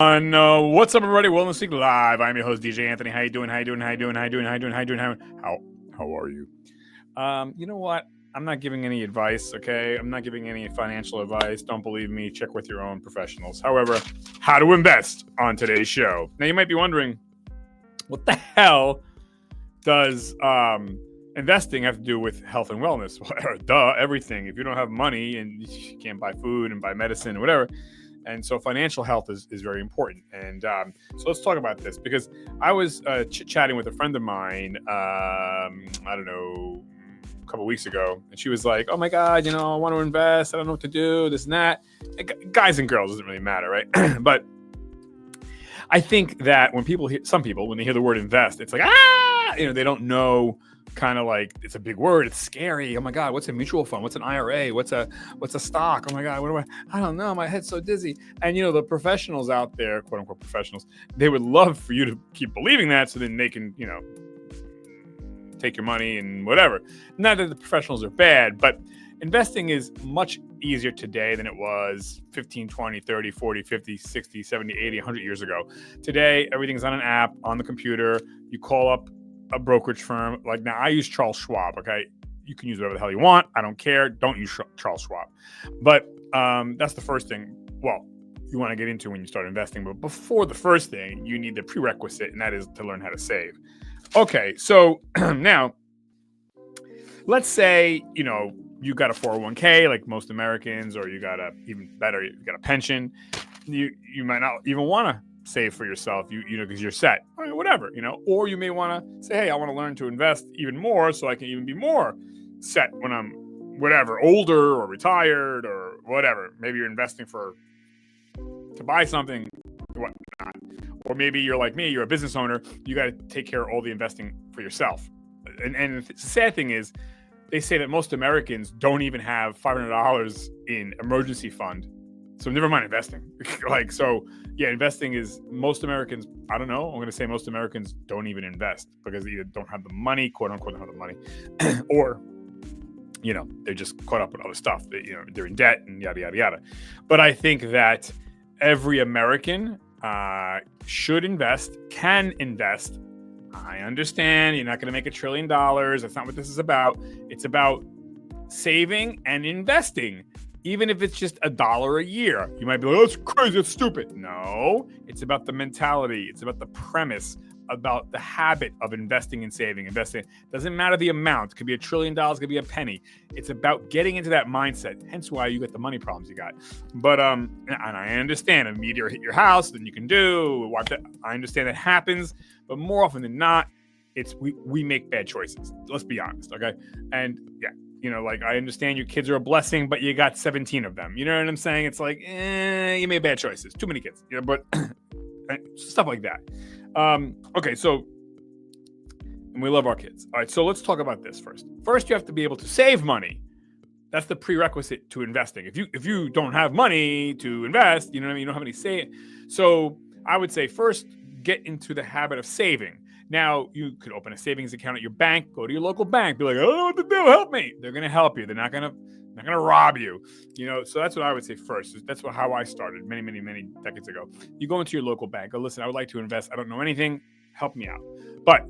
What's up, everybody? Wellness Speak Live. I'm your host, DJ Anthony. How you doing? How are you? You know what? I'm not giving any advice, okay? I'm not giving any financial advice. Don't believe me. Check with your own professionals. However, how to invest on today's show. Now, you might be wondering, what the hell does investing have to do with health and wellness? Well, duh, everything. If you don't have money and you can't buy food and buy medicine or whatever, and so financial health is very important. And so let's talk about this, because I was chatting with a friend of mine, I don't know, a couple weeks ago, and she was like, oh my God, I want to invest. I don't know what to do, this and that. And guys and girls, doesn't really matter, right? But I think that when some people, when they hear the word invest, it's like, they don't know, kind of like, it's a big word. It's scary. Oh my God, what's a mutual fund? What's an IRA? What's a stock? Oh my God, I don't know. My head's so dizzy. And the professionals out there, quote unquote professionals, they would love for you to keep believing that, so then they can, take your money and whatever. Not that the professionals are bad, but investing is much easier today than it was 15, 20, 30, 40, 50, 60, 70, 80, 100 years ago. Today, everything's on an app, on the computer. You call up a brokerage firm. Like, now, I use Charles Schwab, okay? You can use whatever the hell you want. I don't care. Don't use Charles Schwab. But that's the first thing, well, you want to get into when you start investing. But before the first thing, you need the prerequisite, and that is to learn how to save. Okay, so now, let's say, you got a 401k like most Americans, or you got even better, you got a pension. You might not even want to save for yourself, because you're set, whatever, or you may want to say, hey, I want to learn to invest even more so I can even be more set when I'm whatever, older or retired or whatever. Maybe you're investing to buy something, whatnot. Or maybe you're like me, you're a business owner, you got to take care of all the investing for yourself. And the sad thing is, they say that most Americans don't even have $500 in emergency fund. So never mind investing. Investing is, most Americans, I don't know, I'm going to say most Americans don't even invest because they either don't have the money, quote unquote, don't have the money, or, they're just caught up with other stuff. They're in debt and yada, yada, yada. But I think that every American should invest, can invest. I understand you're not going to make $1 trillion. That's not what this is about. It's about saving and investing. Even if it's just $1 a year, you might be like, oh, that's crazy, that's stupid. No, it's about the mentality. It's about the premise, about the habit of investing and saving. Investing doesn't matter the amount. It could be $1 trillion, it could be a penny. It's about getting into that mindset. Hence why you get the money problems you got. But and I understand a meteor hit your house, then you can do. I understand that happens, but more often than not, it's we make bad choices. Let's be honest, okay? And yeah. I understand your kids are a blessing, but you got 17 of them. You know what I'm saying? It's like, you made bad choices. Too many kids. But stuff like that. Okay, so, and we love our kids. All right, so let's talk about this first. First, you have to be able to save money. That's the prerequisite to investing. If you don't have money to invest, you know what I mean? You don't have any say. So I would say first, get into the habit of saving. Now, you could open a savings account at your bank, go to your local bank, be like, I don't know what to do, help me. They're going to help you. They're not going to rob you. So that's what I would say first. That's how I started many, many, many decades ago. You go into your local bank, go, listen, I would like to invest. I don't know anything. Help me out. But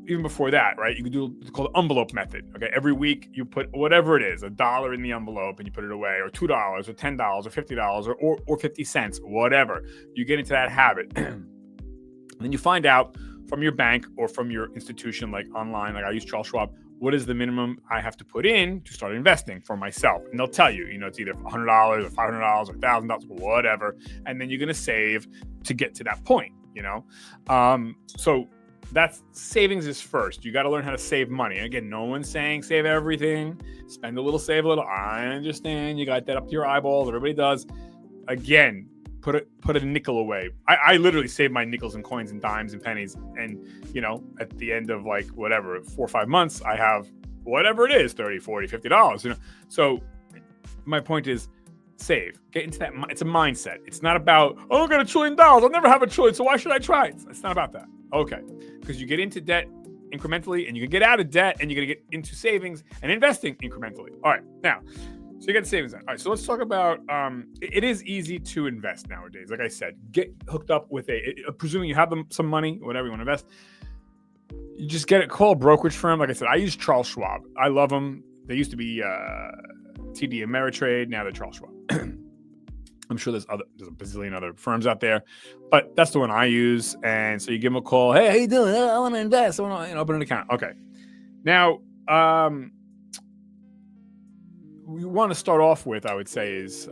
even before that, right, you could do what's called the envelope method. Okay, every week you put whatever it is, $1 in the envelope, and you put it away, or $2 or $10 or $50 or 50 cents, whatever. You get into that habit. And then you find out from your bank or from your institution, like online, like I use Charles Schwab, what is the minimum I have to put in to start investing for myself? And they'll tell you, it's either $100 or $500 or $1,000, whatever. And then you're going to save to get to that point, So that's savings is first. You got to learn how to save money. And again, no one's saying save everything, spend a little, save a little. I understand you got that up to your eyeballs. Everybody does. Again, put a nickel away. I literally save my nickels and coins and dimes and pennies. And, at the end of 4 or 5 months, I have whatever it is, $30, $40, $50, So my point is save, get into that. It's a mindset. It's not about, oh, I got $1 trillion. I'll never have $1 trillion. So why should I try? It's not about that. Okay. Because you get into debt incrementally and you can get out of debt and you're going to get into savings and investing incrementally. All right. Now, So you get savings. All right, so let's talk about. It is easy to invest nowadays. Like I said, get hooked up with presuming you have some money, whatever you want to invest. You just call a brokerage firm. Like I said, I use Charles Schwab. I love them. They used to be TD Ameritrade. Now they're Charles Schwab. I'm sure there's a bazillion other firms out there, but that's the one I use. And so you give them a call. Hey, how you doing? I want to invest. I want to open an account. Okay. Now, we want to start off with, I would say, is you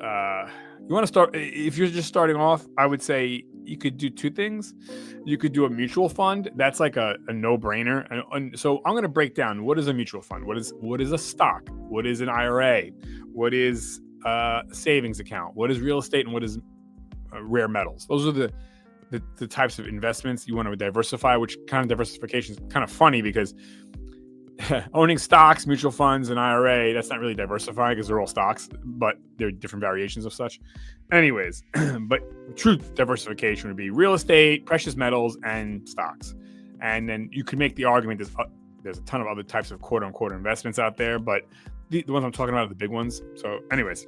want to start, if you're just starting off, I would say you could do two things. You could do a mutual fund. That's like a no-brainer. And so I'm going to break down, what is a mutual fund? What is a stock? What is an IRA? What is a savings account? What is real estate? And what is rare metals? Those are the types of investments you want to diversify, which kind of diversification is kind of funny because owning stocks, mutual funds, and IRA, that's not really diversifying because they're all stocks, but they're different variations of such. Anyways, but true diversification would be real estate, precious metals, and stocks. And then you could make the argument there's a ton of other types of quote-unquote investments out there, but the ones I'm talking about are the big ones. So anyways.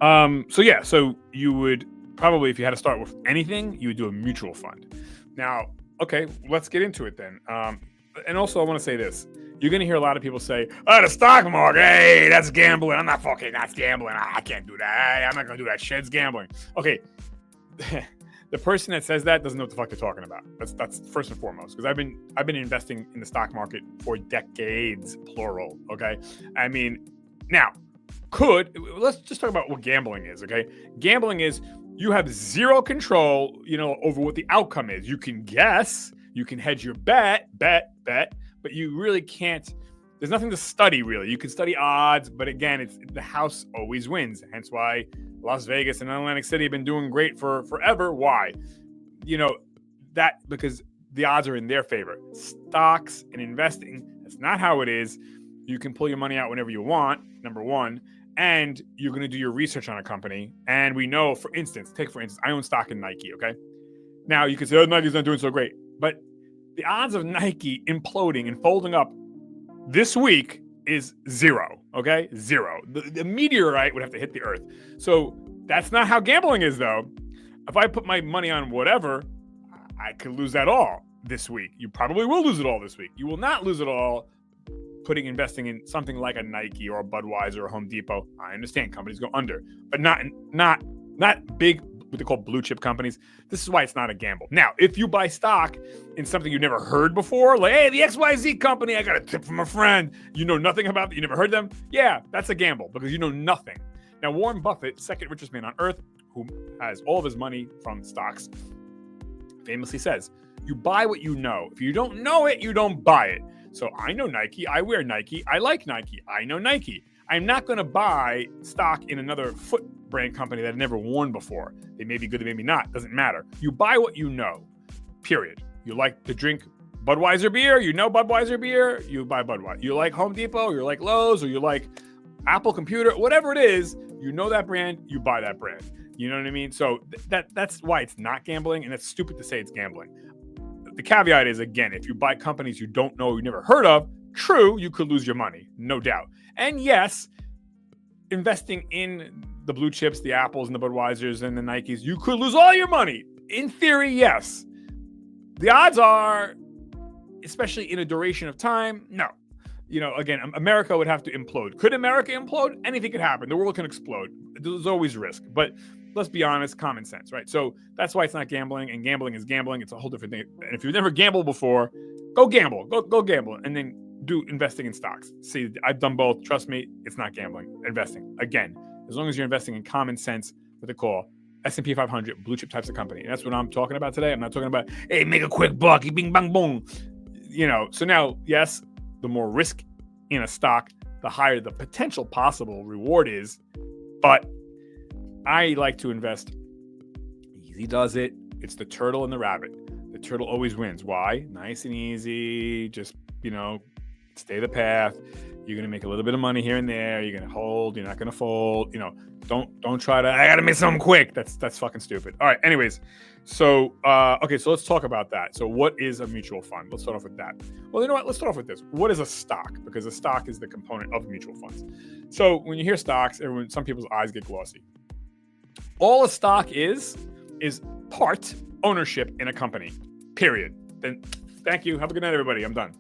So you would probably, if you had to start with anything, you would do a mutual fund. Now, okay, let's get into it then. And also, I want to say this. You're going to hear a lot of people say, the stock market, hey, that's gambling. That's gambling. I can't do that. Hey, I'm not going to do that shit. It's gambling. Okay. The person that says that doesn't know what the fuck they're talking about. That's first and foremost. Because I've been investing in the stock market for decades, plural. Okay. I mean, now, let's just talk about what gambling is. Okay. Gambling is you have zero control, over what the outcome is. You can guess. You can hedge your bet, but you really can't. There's nothing to study, really. You can study odds, but again, it's the house always wins. Hence why Las Vegas and Atlantic City have been doing great for forever. Why? Because the odds are in their favor. Stocks and investing, that's not how it is. You can pull your money out whenever you want, number one, and you're going to do your research on a company. And we know, for instance, I own stock in Nike, okay? Now, you can say, Nike's not doing so great. But the odds of Nike imploding and folding up this week is zero, okay? Zero. The meteorite would have to hit the earth. So that's not how gambling is, though. If I put my money on whatever, I could lose that all this week. You probably will lose it all this week. You will not lose it all investing in something like a Nike or a Budweiser or Home Depot. I understand companies go under, but not big, what they call blue chip companies. This is why it's not a gamble. Now, if you buy stock in something you've never heard before, like, hey, the XYZ company, I got a tip from a friend. You know nothing about it. You never heard them. Yeah, that's a gamble because you know nothing. Now, Warren Buffett, second richest man on earth, who has all of his money from stocks, famously says, you buy what you know. If you don't know it, you don't buy it. So I know Nike. I wear Nike. I like Nike. I know Nike. I'm not going to buy stock in another foot brand company that I've never worn before. They may be good, they may be not. Doesn't matter. You buy what you know, period. You like to drink Budweiser beer, you know Budweiser beer, you buy Budweiser. You like Home Depot, or you like Lowe's, or you like Apple Computer, whatever it is, you know that brand, you buy that brand. You know what I mean? So that's why it's not gambling, and it's stupid to say it's gambling. The caveat is, again, if you buy companies you don't know, you never heard of, true, you could lose your money, no doubt. And yes, investing in the blue chips, the Apples and the Budweisers and the Nikes, you could lose all your money. In theory, yes. The odds are, especially in a duration of time, no. Again, America would have to implode. Could America implode? Anything could happen. The world can explode. There's always risk. But let's be honest, common sense, right? So that's why it's not gambling, and gambling is gambling. It's a whole different thing. And if you've never gambled before, go gamble. Go gamble. And then do investing in stocks. See, I've done both. Trust me, it's not gambling. Investing. Again, as long as you're investing in common sense, what they call S&P 500, blue chip types of company. And that's what I'm talking about today. I'm not talking about, hey, make a quick buck, bing, bang, boom. So now, yes, the more risk in a stock, the higher the potential possible reward is. But I like to invest. Easy does it. It's the turtle and the rabbit. The turtle always wins. Why? Nice and easy. Just, stay the path. You're going to make a little bit of money here and there. You're going to hold. You're not going to fold. Don't try to, I got to make something quick. That's fucking stupid. All right. Anyways. So, okay. So let's talk about that. So what is a mutual fund? Let's start off with that. Well, you know what? Let's start off with this. What is a stock? Because a stock is the component of mutual funds. So when you hear stocks, some people's eyes get glossy. All a stock is part ownership in a company, period. Then thank you. Have a good night, everybody. I'm done.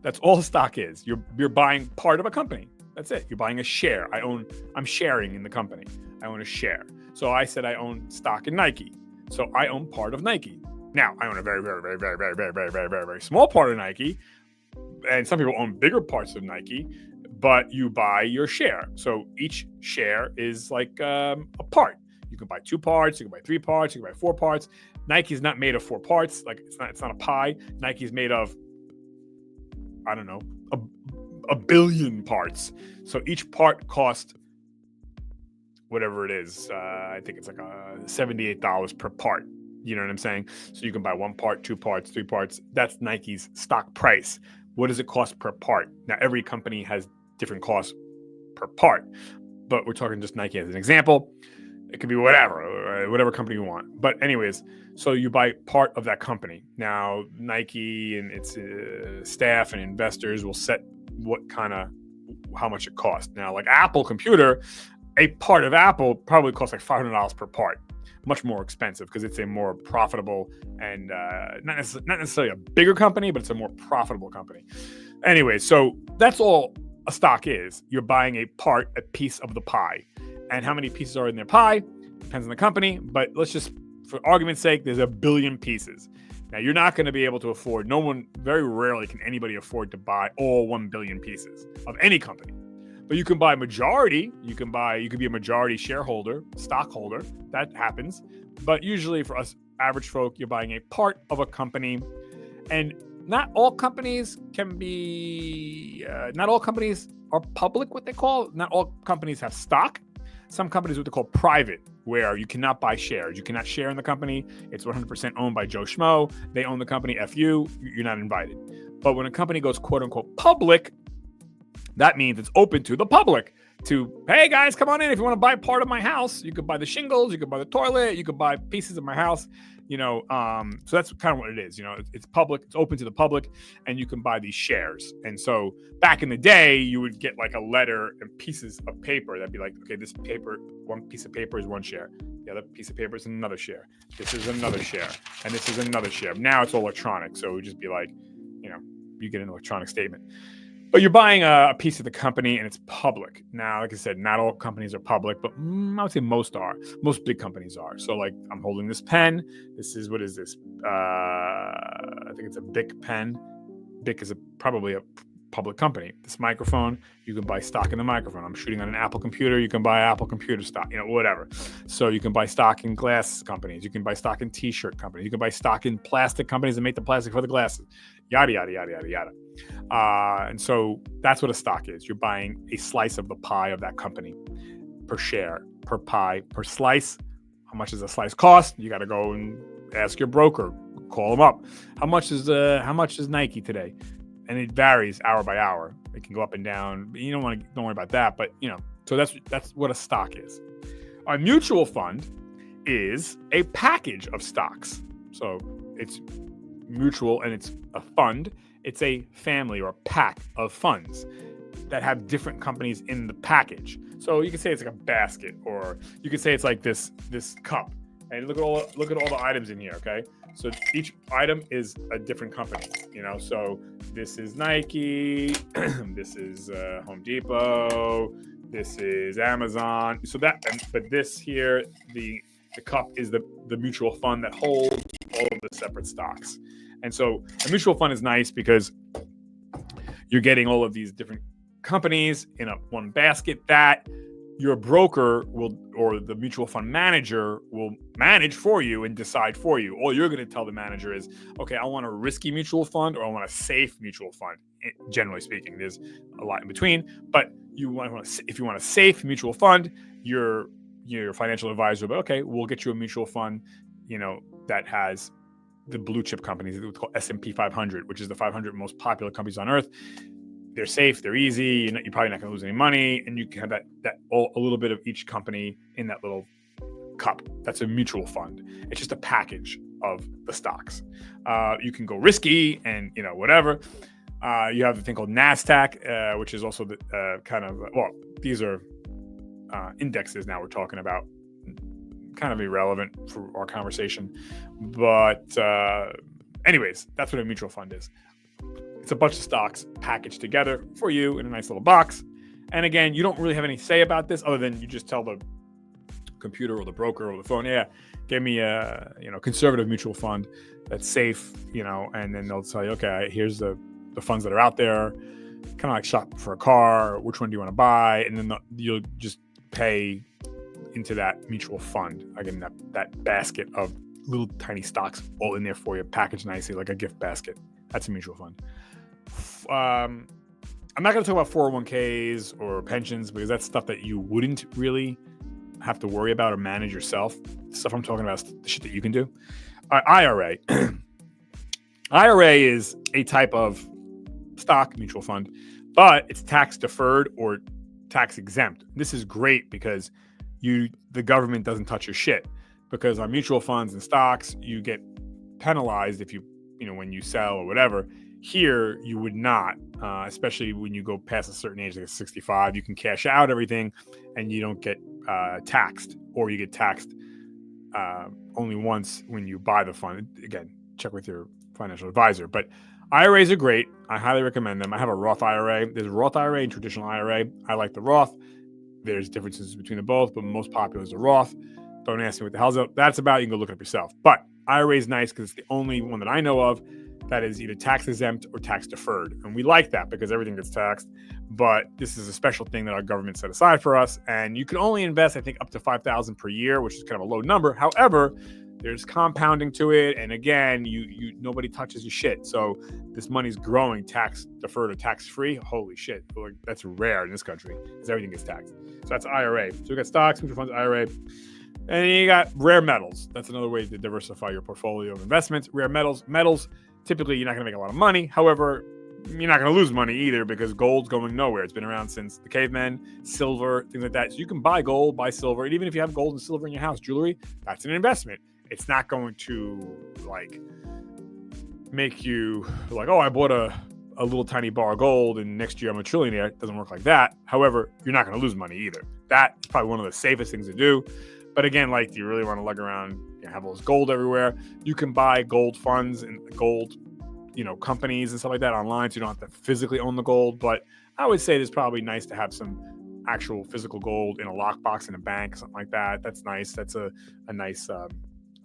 That's all a stock is. You're buying part of a company. That's it. You're buying a share. I'm sharing in the company. I own a share. So I said I own stock in Nike. So I own part of Nike. Now I own a very, very, very, very, very, very, very, very, very, very small part of Nike. And some people own bigger parts of Nike, but you buy your share. So each share is like a part. You can buy 2 parts, you can buy 3 parts, you can buy 4 parts. Nike's not made of 4 parts. Like it's not a pie. Nike's made of, I don't know, a billion parts. So each part costs whatever it is. I think it's like $78 per part. You know what I'm saying? So you can buy 1 part, 2 parts, 3 parts. That's Nike's stock price. What does it cost per part? Now, every company has different costs per part, but we're talking just Nike as an example. It could be whatever company you want. But anyways, so you buy part of that company. Now, Nike and its staff and investors will set how much it costs. Now, like Apple Computer, a part of Apple probably costs like $500 per part. Much more expensive because it's a more profitable and not necessarily a bigger company, but it's a more profitable company. Anyway, so that's all a stock is. You're buying a piece of the pie. And how many pieces are in their pie depends on the company. But let's just, for argument's sake, there's a billion pieces. Now, you're not going to be able to afford, very rarely can anybody afford to buy all 1 billion pieces of any company. But you can buy majority. You can be a majority shareholder, stockholder. That happens. But usually for us average folk, you're buying a part of a company. And not all companies are public, what they call. Not all companies have stock. Some companies are what they call private, where you cannot buy shares. You cannot share in the company. It's 100% owned by Joe Schmo. They own the company. F you. You're not invited. But when a company goes quote unquote public, that means it's open to the public to, hey guys, come on in. If you want to buy part of my house, you could buy the shingles, you could buy the toilet, you could buy pieces of my house, so that's kind of what it is. It's public, it's open to the public, and you can buy these shares. And so back in the day, you would get like a letter and pieces of paper that'd be like, okay, this paper, one piece of paper is 1 share. The other piece of paper is another share. This is another share. And this is another share. Now it's all electronic. So it would just be like, you get an electronic statement. But you're buying a piece of the company and it's public. Now, like I said, not all companies are public, but I would say most are. Most big companies are. So like I'm holding this pen. What is this? I think it's a Bic pen. Bic is probably a public company. This microphone, you can buy stock in the microphone. I'm shooting on an Apple computer. You can buy Apple computer stock, whatever. So you can buy stock in glass companies. You can buy stock in t-shirt companies. You can buy stock in plastic companies that make the plastic for the glasses. Yada, yada, yada, yada, yada. And so that's what a stock is. You're buying a slice of the pie of that company per share, per pie, per slice. How much does a slice cost? You got to go and ask your broker, call them up. How much is Nike today? And it varies hour by hour. It can go up and down. You don't worry about that. But so that's what a stock is. A mutual fund is a package of stocks. So it's mutual and it's a fund. It's a family or a pack of funds that have different companies in the package. So you can say it's like a basket, or you could say it's like this cup. And look at all the items in here, okay? So each item is a different company, So this is Nike, this is Home Depot, this is Amazon. So but this here, the cup is the mutual fund that holds all of the separate stocks. And so a mutual fund is nice because you're getting all of these different companies in one basket that your broker or the mutual fund manager will manage for you and decide for you. All you're going to tell the manager is, okay, I want a risky mutual fund or I want a safe mutual fund. Generally speaking, there's a lot in between, but if you want a safe mutual fund, your financial advisor will be, okay, we'll get you a mutual fund, that has the blue chip companies, it's called S&P 500, which is the 500 most popular companies on earth. they're safe, they're easy. You're probably not going to lose any money, and you can have a little bit of each company in that little cup. That's a mutual fund. It's just a package of the stocks. You can go risky and whatever. You have the thing called NASDAQ, which is also the these are indexes. Now we're talking about, kind of irrelevant for our conversation, but anyways, that's what a mutual fund is. It's a bunch of stocks packaged together for you in a nice little box. And again, you don't really have any say about this other than you just tell the computer or the broker or the phone, give me a conservative mutual fund that's safe, and then they'll tell you, okay, here's the funds that are out there, kind of like shop for a car. Which one do you want to buy? And then you'll just pay into that mutual fund. Again, that basket of little tiny stocks all in there for you, packaged nicely like a gift basket. That's a mutual fund. I'm not going to talk about 401ks or pensions because that's stuff that you wouldn't really have to worry about or manage yourself. The stuff I'm talking about is the shit that you can do. IRA. IRA is a type of stock mutual fund, but it's tax deferred or tax exempt. This is great because the government doesn't touch your shit, because on mutual funds and stocks, you get penalized if when you sell or whatever. Here, you would not, especially when you go past a certain age, like 65, you can cash out everything and you don't get taxed, or you get taxed only once when you buy the fund. Again, check with your financial advisor. But IRAs are great. I highly recommend them. I have a Roth IRA. There's a Roth IRA and traditional IRA. I like the Roth. There's differences between the both, but most popular is the Roth. Don't ask me what the hell's that's about. You can go look it up yourself. But IRA is nice because it's the only one that I know of that is either tax exempt or tax deferred. And we like that because everything gets taxed. But this is a special thing that our government set aside for us. And you can only invest, I think, up to $5,000 per year, which is kind of a low number. However, there's compounding to it. And again, nobody touches your shit. So this money's growing tax deferred or tax free. Holy shit. Like, that's rare in this country because everything gets taxed. So that's IRA. So we got stocks, mutual funds, IRA. And you got rare metals. That's another way to diversify your portfolio of investments. Rare metals. Metals, typically, you're not going to make a lot of money. However, you're not going to lose money either because gold's going nowhere. It's been around since the cavemen, silver, things like that. So you can buy gold, buy silver. And even if you have gold and silver in your house, jewelry, that's an investment. It's not going to, make you oh, I bought a little tiny bar of gold and next year I'm a trillionaire. It doesn't work like that. However, you're not going to lose money either. That is probably one of the safest things to do. But again, do you really want to lug around, have all this gold everywhere? You can buy gold funds and gold, companies and stuff like that online, so you don't have to physically own the gold. But I would say it's probably nice to have some actual physical gold in a lockbox in a bank, something like that. That's nice. That's a nice,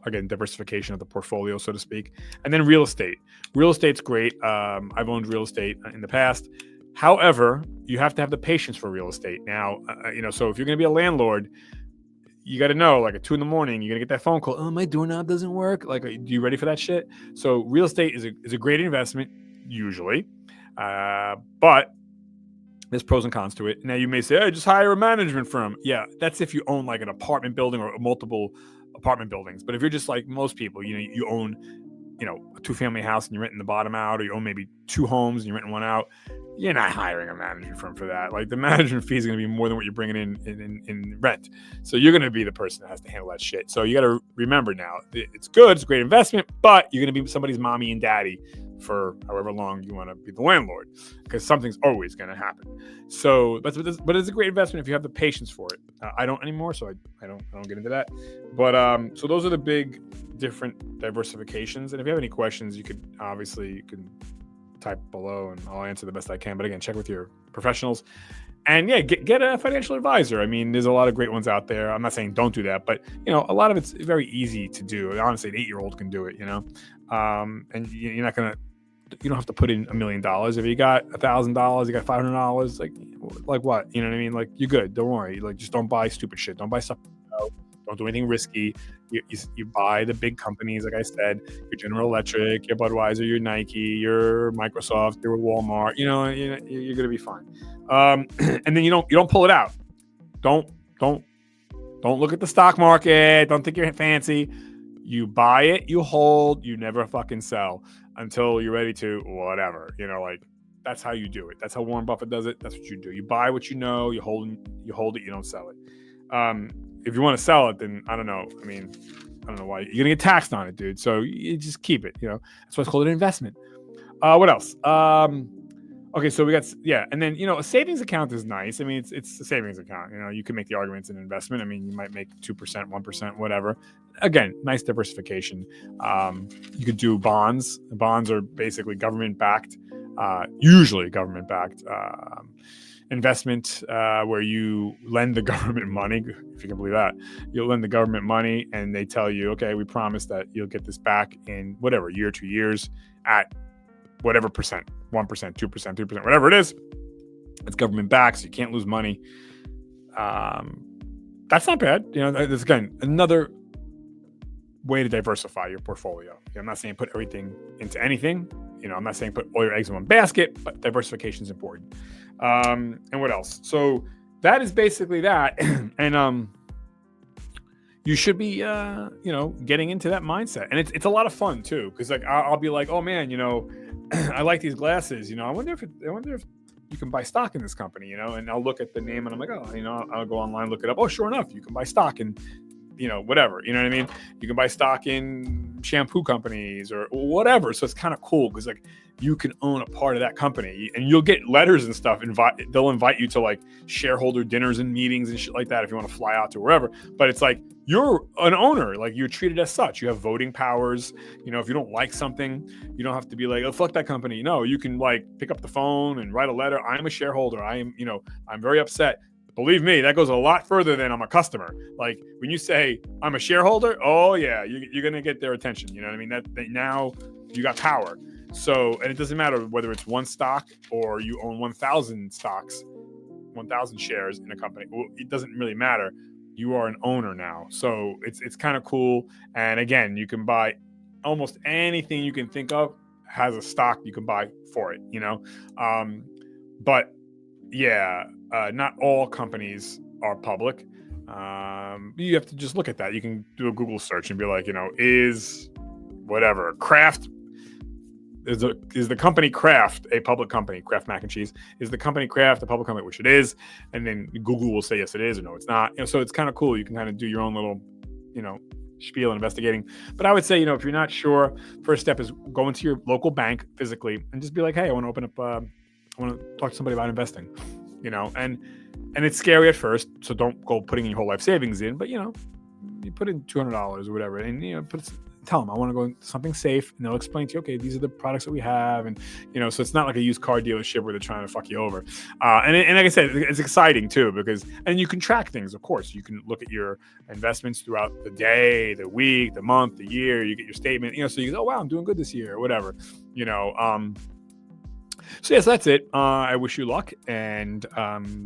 again, diversification of the portfolio, so to speak. And then real estate. Real estate's great. I've owned real estate in the past. However, you have to have the patience for real estate. Now, so if you're going to be a landlord, you got to know, at 2 a.m, you're going to get that phone call. Oh, my doorknob doesn't work. Are you ready for that shit? So real estate is a great investment, usually. But there's pros and cons to it. Now, you may say, hey, just hire a management firm. Yeah, that's if you own an apartment building or multiple apartment buildings. But if you're just like most people, you own, a 2-family house and you're renting the bottom out, or you own maybe 2 homes and you're renting one out, you're not hiring a management firm for that. The management fee is going to be more than what you're bringing in rent. So you're going to be the person that has to handle that shit. So you got to remember now, it's good, it's a great investment, but you're going to be somebody's mommy and daddy for however long you want to be the landlord, because something's always going to happen. So, but it's a great investment if you have the patience for it. I don't anymore, so I don't get into that. But so those are the big different diversifications. And if you have any questions, you can type below and I'll answer the best I can. But again, check with your professionals. And get a financial advisor. I mean, there's a lot of great ones out there. I'm not saying don't do that, but a lot of it's very easy to do. Honestly, an 8-year-old can do it, and you're not gonna, you don't have to put in $1 million. If you got $1,000, you got $500, like what? You know what I mean? You're good. Don't worry. Just don't buy stupid shit. Don't buy stuff. Don't do anything risky. You buy the big companies, like I said, your General Electric, your Budweiser, your Nike, your Microsoft, your Walmart. You're gonna be fine. And then you don't pull it out. Don't look at the stock market. Don't think you're fancy. You buy it, you hold, you never fucking sell until you're ready to whatever. That's how you do it. That's how Warren Buffett does it. That's what you do. You buy what you know, you hold it, you don't sell it. If you want to sell it, then I don't know. I mean, I don't know why. You're gonna get taxed on it, dude. So you just keep it. That's why it's called an investment. What else? Okay, so we got, and then a savings account is nice. I mean, it's a savings account. You can make the argument it's an investment. I mean, you might make 2%, 1%, whatever. Again, nice diversification. You could do bonds. Bonds are basically government-backed, usually government-backed investment, where you lend the government money, if you can believe that. You'll lend the government money, and they tell you, okay, we promise that you'll get this back in whatever, year, 2 years at whatever percent, 1%, 2%, 3%, whatever it is. It's government backed, so you can't lose money. That's not bad. That's, again, another way to diversify your portfolio. I'm not saying put everything into anything. I'm not saying put all your eggs in one basket, but diversification is important. And what else? So that is basically that. And you should be, getting into that mindset. And it's a lot of fun too. Cause like, I'll be like, oh man, I like these glasses, I wonder if you can buy stock in this company, and I'll look at the name and I'm like, oh, I'll go online, look it up. Oh, sure enough, you can buy stock in, whatever, you know what I mean? You can buy stock in shampoo companies or whatever. So it's kind of cool because like you can own a part of that company and you'll get letters and stuff. They'll invite you to like shareholder dinners and meetings and shit like that if you want to fly out to wherever. But it's like you're an owner, like you're treated as such. You have voting powers. If you don't like something, you don't have to be like, oh, fuck that company. No, you can like pick up the phone and write a letter. I'm a shareholder. I'm very upset. Believe me, that goes a lot further than I'm a customer. Like when you say I'm a shareholder, oh yeah, you're gonna get their attention. You know what I mean? That now you got power. So, and it doesn't matter whether it's one stock or you own 1,000 stocks, 1,000 shares in a company. Well, it doesn't really matter. You are an owner now. So it's kind of cool. And again, you can buy almost anything you can think of has a stock you can buy for it. But yeah. Not all companies are public. You have to just look at that. You can do a Google search and be like, is whatever Kraft, is the company Kraft a public company? Kraft mac and cheese. Is the company Kraft a public company? Which it is. And then Google will say yes, it is, or no, it's not. So it's kind of cool. You can kind of do your own little, spiel investigating. But I would say, if you're not sure, first step is go into your local bank physically and just be like, hey, I want to open up. I want to talk to somebody about investing. And it's scary at first, so don't go putting your whole life savings in, but you put in $200 or whatever, and tell them I want to go into something safe, and they'll explain to you, okay, these are the products that we have, and so it's not like a used car dealership where they're trying to fuck you over. And like I said, it's exciting too and you can track things. Of course, you can look at your investments throughout the day, the week, the month, the year. You get your statement, so you go, oh wow, I'm doing good this year, or whatever, So yes, that's it. I wish you luck and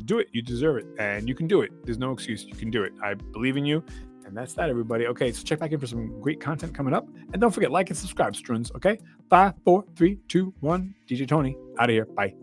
do it. You deserve it and you can do it. There's no excuse. You can do it. I believe in you. And that's that, everybody. Okay, so check back in for some great content coming up. And don't forget, like and subscribe, Struns. Okay? 5, 4, 3, 2, 1. DJ Tony out of here. Bye.